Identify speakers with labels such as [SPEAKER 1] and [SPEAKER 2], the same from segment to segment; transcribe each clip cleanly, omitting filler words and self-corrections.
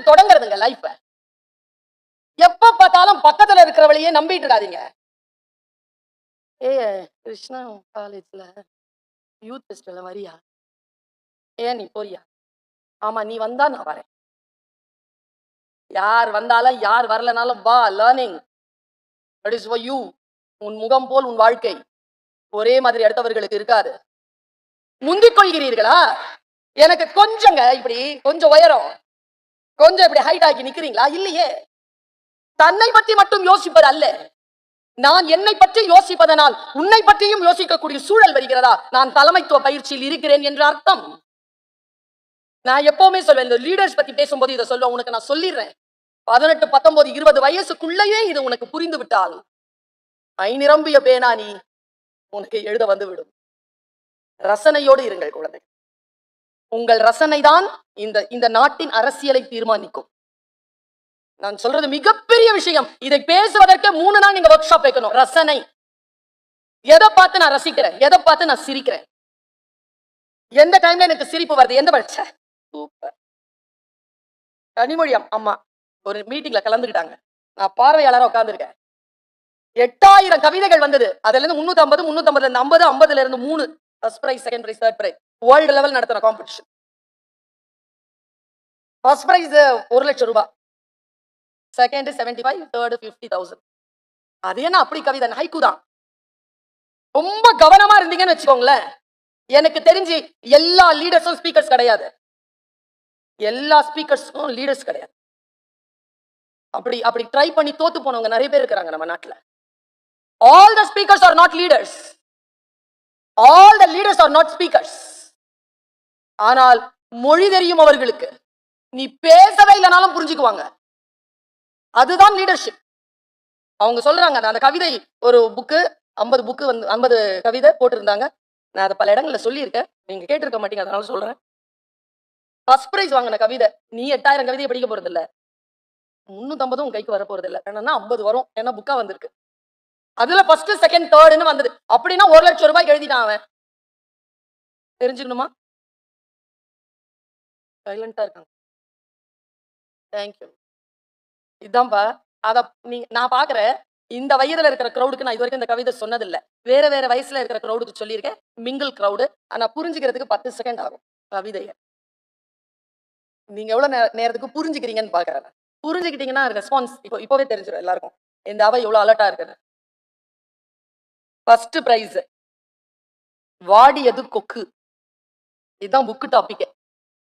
[SPEAKER 1] தொடங்குறதுங்க life. எப்ப பார்த்தாலும் பக்கத்துல இருக்கிறவளையே நம்பிட்டு இருக்காதீங்க. கிருஷ்ணா காலேஜ்ல யூத் ஃபெஸ்டிவல் வரியா? நீ போறியா? ஆமா, நீ வந்தா நான் வரேன். யார் வந்தாலும் யார் வரலனாலும் வா. Learning that is for you. உன் முகம் போல் உன் வாழ்க்கை ஒரே மாதிரி அடுத்தவர்களுக்கு இருக்காது. முந்திக் கொள்கிறீர்களா? எனக்கு கொஞ்சங்க இப்படி கொஞ்சம் உயரம், கொஞ்சம் இப்படி ஹைட் ஆக்கி நிக்கிறீங்களா? இல்லையே. தன்னை பற்றி மட்டும் யோசிப்பது அல்ல, நான் என்னை பற்றி யோசிப்பதனால் உன்னை பற்றியும் யோசிக்கக்கூடிய சூழல் வருகிறதா? நான் தலைமைத்துவ பயிற்சியில் இருக்கிறேன் என்று அர்த்தம். நான் எப்பவுமே சொல்வேன், இந்த லீடர்ஸ் பத்தி பேசும்போது இதை சொல்லுவேன். உனக்கு நான் சொல்லிடுறேன், 18, 19, 20 வயசுக்குள்ளேயே இது உனக்கு புரிந்து விட்டால் ஐ நிரம்பிய பேனா நீ உனக்கு எழுத வந்துவிடும். ரசனையோடு இருங்கள் குழந்தை. உங்கள் ரசனை தான் இந்த நாட்டின் அரசியலை தீர்மானிக்கும். நான் சொல்றது மிகப்பெரிய விஷயம். இதை பேசுவதற்கு 3 நாள் நீங்க ஒர்க் ஷாப் வைக்கணும். ரசனை. எதை பார்த்து நான் ரசிக்கிறேன், எதை பார்த்து நான் சிரிக்கிறேன், எந்த டைம்ல எனக்கு சிரிப்பு வருது, எந்த பட்ச சூப்பர். கனிமொழி அம்மா ஒரு மீட்டிங்ல கலந்துக்கிட்டாங்க. நான் பார்வையாளராக உட்கார்ந்துருக்கேன். 8000 கவிதைகள் வந்தது. அதுல இருந்து 350, 350 இருந்து 50, 50ல இருந்து 3 first prize, second prize, third prize. World level நடத்தின காம்படிஷன். ஃபர்ஸ்ட் பிரைஸ் 1 லட்சம் ரூபாய், செகண்ட் 75, தேர்ட் 50,000. அது என்ன அப்படி கவிதை? ஹைக்கூ தான். ரொம்ப கவனமா இருந்தீங்கன்னு வச்சுக்கோங்களேன். எனக்கு தெரிஞ்சு எல்லா லீடர்ஸும் ஸ்பீக்கர்ஸ் கிடையாது, எல்லா ஸ்பீக்கர்ஸும் லீடர்ஸ் கிடையாது. அப்படி ட்ரை பண்ணி தோத்து போனவங்க நிறைய பேர் இருக்கிறாங்க நம்ம நாட்டில். All the speakers are not leaders. All the leaders are not speakers. ஆனால் மொழி தெரியும் அவர்களுக்கு. நீ பேசவே இல்லைனாலும் புரிஞ்சுக்குவாங்க. அதுதான் லீடர்ஷிப். அவங்க சொல்றாங்க, அந்த கவிதை ஒரு புக்கு 50 புக்கு வந்து 50 கவிதை போட்டிருந்தாங்க. நான் அதை பல இடங்கள்ல சொல்லியிருக்கேன், நீங்க கேட்டிருக்க மாட்டீங்க, அதனால சொல்றேன். ஃபர்ஸ்ட் பிரைஸ் வாங்கின கவிதை. நீ 8000 கவிதையை படிக்க போறது இல்ல, 350 உன் கைக்கு வர போறது இல்ல. என்னன்னா 50 வரும், ஏன்னா புக்கா வந்திருக்கு. அதுல ஃபர்ஸ்ட், செகண்ட், தேர்ட்னு வந்தது. அப்படின்னா 1 லட்சம் ரூபாய்க்கு எழுதிட்டான் அவன். தெரிஞ்சுக்கணுமா? சைலண்டா இருக்காங்க. தேங்க்யூ. இதான்பா. நான் பாக்குறேன், இந்த வயதுல இருக்கிற கிரௌடுக்கு நான் இது வரைக்கும் இந்த கவிதை சொன்னதில்லை. வேற வேற வயசுல இருக்கிற கிரௌடுக்கு சொல்லியிருக்கேன். Mingle crowd. ஆனா புரிஞ்சுக்கிறதுக்கு 10 செகண்ட் ஆகும் கவிதைய. நீங்க எவ்வளவு நேரத்துக்கு புரிஞ்சுக்கிறீங்கன்னு பாக்குறேன். புரிஞ்சுக்கிட்டீங்கன்னா ரெஸ்பான்ஸ் இப்போவே தெரிஞ்சிடும் எல்லாருக்கும், இந்த அவை எவ்வளவு அலர்ட்டா இருக்குது. ஃபர்ஸ்ட் பிரைஸ் வாடியது கொக்கு. இதுதான் book topic.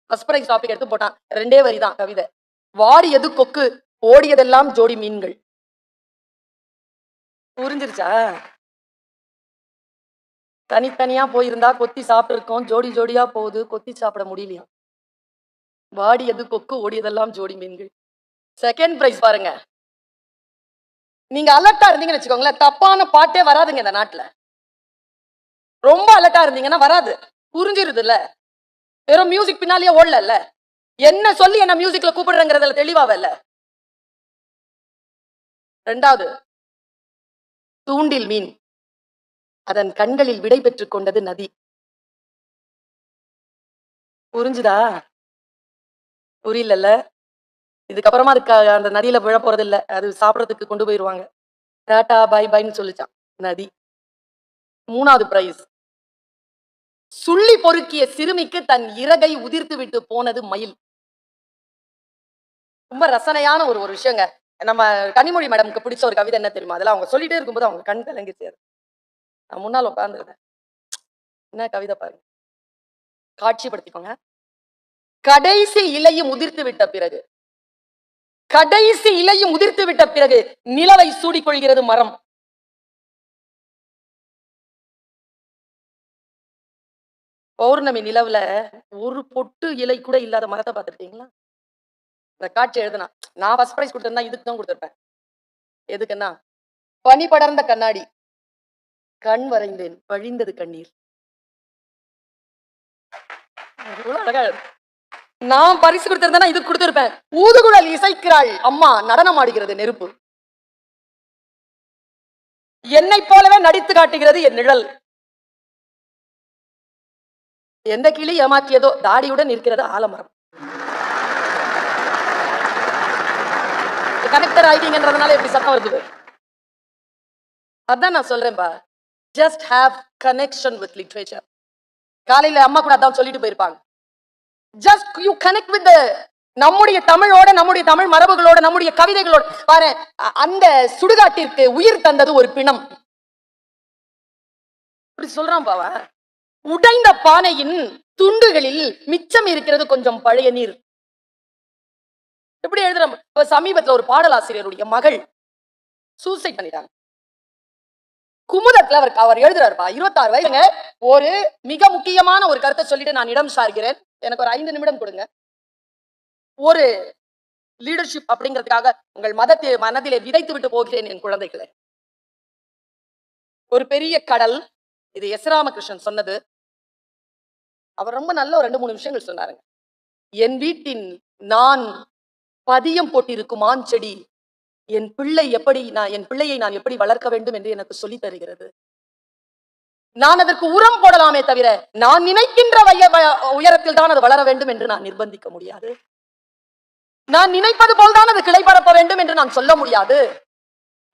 [SPEAKER 1] First prize topic எடுத்து போட்டான். 2 வரி தான் கவிதை. வாடியது கொக்கு, ஓடியதெல்லாம் ஜோடி மீன்கள். புரிஞ்சிருச்சா? தனித்தனியா போயிருந்தா கொத்தி சாப்பிட்டு இருக்கோம், ஜோடி ஜோடியா போகுது, கொத்தி சாப்பிட முடியலையா. வாடியது கொக்கு, ஓடியதெல்லாம் ஜோடி மீன்கள். செகண்ட் பிரைஸ் பாருங்க. நீங்க அலர்ட்டா இருந்தீங்கன்னு வச்சுக்கோங்களேன், தப்பான பாட்டே வராதுங்க இந்த நாட்டுல. ரொம்ப அலர்ட்டா இருந்தீங்கன்னா வராது. புரிஞ்சிருது இல்ல, வெறும் மியூசிக் பின்னாலேயே ஓடல. என்ன சொல்லி என்ன மியூசிக்ல கூப்பிடுறங்கிறதுல தெளிவாவல்ல. 2வது தூண்டில் மீன், அதன் கண்களில் விடை பெற்றுக் கொண்டது நதி. புரிஞ்சுதா? புரியல. இதுக்கப்புறமா அதுக்கு அந்த நதியில விழ போறது இல்ல, அது சாப்பிடறதுக்கு கொண்டு போயிருவாங்க. டாடா பை பைன்னு சொல்லிச்சான் நதி. 3வது பிரைஸ் சுள்ளி பொறுக்கிய சிறுமிக்கு தன் இறகை உதிர்த்து விட்டு போனது மயில். ரொம்ப ரசனையான ஒரு விஷயங்க. நம்ம கனிமொழி மேடம்க்கு பிடிச்ச ஒரு கவிதை என்ன தெரியுமா? அதெல்லாம் அவங்க சொல்லிட்டே இருக்கும்போது அவங்க கண் கலங்கிச்சு. நான் முன்னால் உட்கார்ந்துருக்கேன். என்ன கவிதை பாருங்க, காட்சிப்படுத்திக்கோங்க. கடைசி இலையும் உதிர்த்து விட்ட பிறகு, கடைசி இலையும் உதிர்த்து விட்ட பிறகு நிலவை சூடிக்கொள்கிறது மரம். பௌர்ணமி நிலவுல ஒரு பொட்டு இலை கூட இல்லாத மரத்தை பார்த்துருக்கீங்களா? இந்த காட்சி எழுதுனா நான் ஃபர்ஸ்ட் பிரைஸ் கொடுத்திருந்தா இதுக்கு தான் கொடுத்திருப்பேன். எதுக்குன்னா, பனி படர்ந்த கண்ணாடி, கண் வரைந்தேன், வழிந்தது கண்ணீர். நான் பரிசு கொடுத்திருந்தேன்னா இதுக்கு கொடுத்திருப்பேன். ஊதுகுழல் இசைக்கிறாள் அம்மா, நடனம் ஆடுகிறது நெருப்பு. என்னை போலவே நடித்து காட்டுகிறது என் நிழல். எந்த கிளி ஏமாற்றியதோ தாடியுடன் இருக்கிறது ஆலமரம். கனெக்டர் ஆயிட்டீங்கன்றதுனால எப்படி சத்தம் வருது? அதான் நான் சொல்றேன்பா, just have connection with literature. காலையில அம்மா கூட அதான் சொல்லிட்டு போயிருப்பாங்க. just you connect with the நம்முடைய தமிழோட, நம்முடைய தமிழ் மரபுகளோட, நம்முடைய கவிதைகளோட. பாரு, அந்த சுடுகாட்டிற்கு உயிர் தந்தது ஒரு பிணம். இப்படி சொல்றான் பாவ. உடைந்த பானையின் துண்டுகளில் மிச்சம் இருக்கிறது கொஞ்சம் பழைய நீர். எப்படி எழுதுறோம்? சமீபத்துல ஒரு பாடலாசிரியருடைய மகள் சூசைட் பண்ணிட்டாங்க. குமுதத்துல அவர் எழுதுறாருப்பா, 26 வயசுங்க. ஒரு மிக முக்கியமான ஒரு கருத்தை சொல்லிட்டு நான் இடம் சார்கிறேன். எனக்கு ஒரு 5 நிமிடம் கொடுங்க. ஒரு லீடர்ஷிப் அப்படிங்கிறதுக்காக உங்கள் மனதிலே விதைத்து விட்டு போகிறேன் என் குழந்தைகளை. ஒரு பெரிய கடல், இது எஸ் ராமகிருஷ்ணன் சொன்னது. அவர் ரொம்ப நல்ல ஒரு 2-3 விஷயங்கள் சொன்னாருங்க. என் வீட்டின் நான் பதியம் போட்டிருக்கும் ஆண் செடி என் பிள்ளையை நான் எப்படி வளர்க்க வேண்டும் என்று எனக்கு சொல்லி தருகிறது. நான் அதற்கு உரம் போடலாமே தவிர நான் நினைக்கின்ற உயரத்தில் தான் அது வளர வேண்டும் என்று நான் நிர்பந்திக்க முடியாது. நான் நினைப்பது போல்தான் அது கிளை பரப்ப வேண்டும் என்று நான் சொல்ல முடியாது.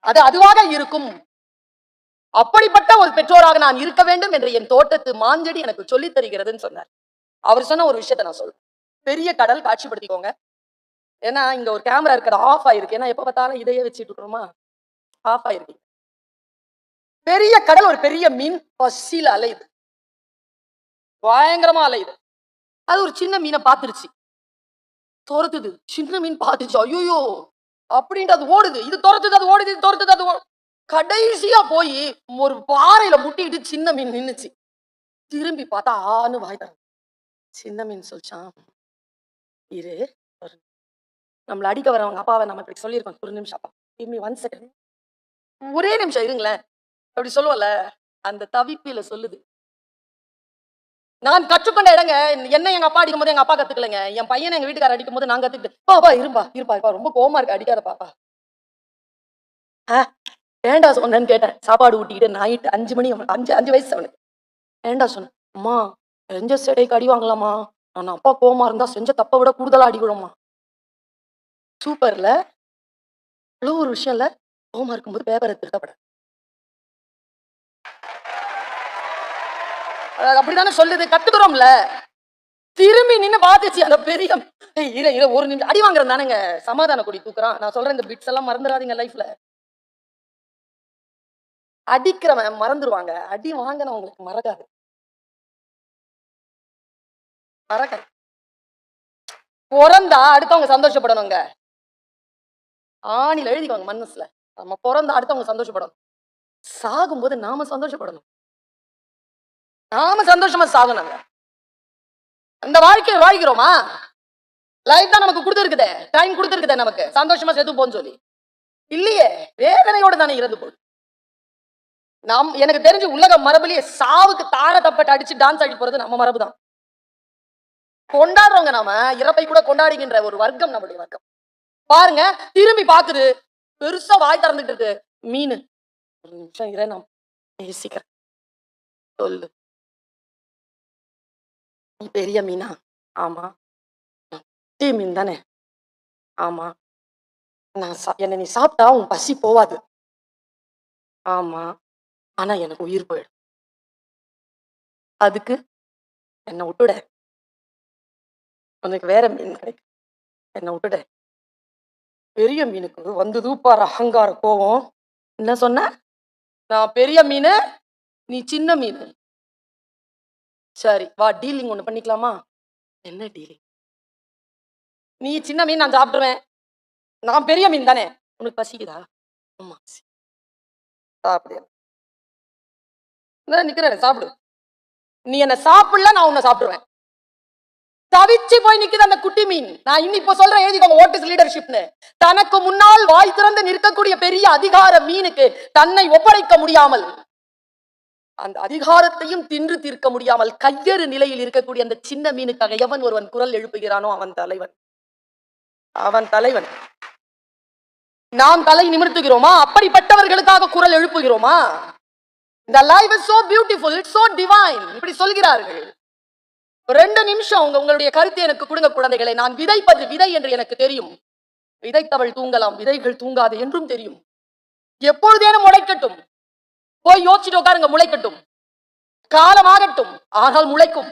[SPEAKER 1] அது அதுவாக இருக்கும். அப்படிப்பட்ட ஒரு பெற்றோராக நான் இருக்க வேண்டும் என்று என் தோட்டத்து மாஞ்செடி எனக்கு சொல்லி தருகிறதுன்னு சொன்னார். அவர் சொன்ன ஒரு விஷயத்தை நான் சொல்றேன். பெரிய கடல் காட்சிப்படுத்திக்கோங்க. ஏன்னா இங்க ஒரு கேமரா இருக்கிறது ஆஃப் ஆயிருக்கு. ஏன்னா எப்ப பார்த்தாலும் இதையே வச்சுட்டு இருக்கிறோமா, ஆஃப் ஆயிருக்கு. பெரிய கடல், ஒரு பெரிய மீன் பசியில அலையுது, பயங்கரமா அலையுது. அது ஒரு சின்ன மீனை பார்த்துருச்சு, துரத்துது. சின்ன மீன் பார்த்துச்சு, ஐயோ அப்படின்ட்டு அது ஓடுது. இது துரத்துது, அது ஓடுது, இது துரத்துது, அது கடைசியா போய் ஒரு பாறையில முட்டிக்கிட்டு சின்ன மீன் நின்னுச்சு. திரும்பி பார்த்தா ஆன்னு வாய் தர. சின்ன மீன் சொல்லிச்சான், இரு, நம்மள அடிக்க வரவங்க அப்பாவை நம்ம இப்படி சொல்லியிருக்கோம், ஒரு நிமிஷம் அப்பா, give me 1 second, ஒரே நிமிஷம் இருங்களேன் அப்படி சொல்லுவோம்ல, அந்த தவிப்பில சொல்லுது. நான் கற்றுக்கொண்ட இடங்க, என்ன எங்க அப்பா அடிக்கும் போது எங்க அப்பா கத்துக்கலைங்க. என் பையனை எங்க வீட்டுக்காரர் அடிக்கும் போது நான் கத்துக்கிட்டு, பாப்பா இருப்பா ரொம்ப கோவமா இருக்கு, அடிக்காத பாப்பா. ஏண்டா சொன்னேன்னு கேட்டேன். சாப்பாடு ஊட்டிக்கிட்டு நைட்டு 5 மணி, 5 வயசு அவனுக்கு. ஏண்டா சொன்னேன், அம்மா செஞ்ச சேடைக்கு அடி வாங்கலாமா, நான் அப்பா கோவமா இருந்தா செஞ்ச தப்பை விட கூடுதலா அடி விடுமா. சூப்பர்ல, இவ்வளவு ஒரு விஷயம் இல்ல. கோவமா இருக்கும்போது பேப்பரை திருத்தப்பட அப்படித்தானே சொல்லுது, கத்துக்கிறோம்ல. திரும்பி நின்னு பாத்துச்சு அந்த பெரிய, ஒரு நிமிஷம் அடி வாங்குறது தானேங்க சமாதான கொடி தூக்குறான். நான் சொல்றேன், இந்த பிட்ஸ் எல்லாம் மறந்துடாதீங்க லைஃப்ல. அடிக்கிறவன் மறந்துடுவாங்க, அடி வாங்கினவங்களுக்கு மறக்காது. பிறந்தா அடுத்தவங்க சந்தோஷப்படணுங்க. ஆணில எழுதிக்கோங்க மனசுல, நம்ம பிறந்தா அடுத்தவங்க சந்தோஷப்படணும். சாகும்போது நாம சந்தோஷப்படணும், நாம சந்தோஷமா சாகணுங்க. அந்த வாழ்க்கையை வாழ்கிறோமா? லைஃப் தான் நமக்கு கொடுத்துருக்குதே, டைம் கொடுத்துருக்குதே நமக்கு, சந்தோஷமா செத்து போன்னு சொல்லி இல்லையே, வேதனையோட தானே இறந்து போகுது. எனக்கு தெரிஞ்சு உலக மரபுலயே சாவுக்கு தார தப்பட்டு அடிச்சு டான்ஸ் ஆடி போறது நம்ம மரபு தான். கொண்டாடுறவங்க, நாம இறப்பை கூட கொண்டாடுகின்ற ஒரு வர்க்கம் நம்முடைய வர்க்கம். பாருங்க, திரும்பி பாக்குது, பெருசா வாய் திறந்துட்டு இருக்கு மீன். ஒரு நிமிஷம் இரு, நான் யோசிக்கிறேன். சொல்லு, நீ பெரிய மீனா? ஆமா. பெரிய மீன் தானே? ஆமா. என்ன நீ சாப்பிட்டா உன் பசி போவாது. ஆமா, ஆனா எனக்கு உயிர் போயிடும். அதுக்கு என்ன விட்டுட, உனக்கு வேற மீன் கிடைக்கும், என்ன விட்டுட. பெரிய மீனுக்கு வந்தது பாரு அகங்கார கோவம். என்ன சொன்ன? நான் பெரிய மீன், நீ சின்ன மீன். சரி வா, டீலிங் ஒண்ணு பண்ணிக்கலாமா? என்ன டீலிங்? நீ சின்ன மீன், நான் சாப்பிடுவேன். நான் பெரிய மீன் தானே, உனக்கு பசிக்குதா? ஆமா, சாப்பிடு. நிக்கிறேன், சாப்பிடு. நீ என்ன சாப்பிடல, நான் உன்னை சாப்பிடுவேன். தவிச்சு போய் நிக்குது அந்த குட்டி மீன். நான் இன்னும் இப்ப சொல்றேன், எழுதிக்கோங்க, வாட் இஸ் லீடர்ஷிப்னு. தனக்கு முன்னால் வாய் திறந்து நிற்கக்கூடிய பெரிய அதிகார மீனுக்கு தன்னை ஒப்படைக்க முடியாமல், அந்த அதிகாரத்தையும் தின்று தீர்க்க முடியாமல் கையறு நிலையில் இருக்கக்கூடிய அந்த சின்ன மீனுக்காக எவன் ஒருவன் குரல் எழுப்புகிறானோ அவன் தலைவன். அவன் தலைவன். நாம் தலை நிமிர்த்துகிறோமா? அப்படிப்பட்டவர்களுக்காக குரல் எழுப்புகிறோமா? The life is so beautiful, it's so divine, இப்படி சொல்கிறார்கள். 2 நிமிஷம் உங்களுடைய கருத்தை எனக்கு கொடுங்க குழந்தைகளை. நான் விதைப்பது விதை என்று எனக்கு தெரியும். விதைத்தவள் தூங்கலாம், விதைகள் தூங்காது என்றும் தெரியும். எப்பொழுதேனும் முளைக்கட்டும். போய் யோசிச்சுட்டு உட்காருங்க, முளைக்கட்டும். காலமாகட்டும், ஆனால் முளைக்கும்.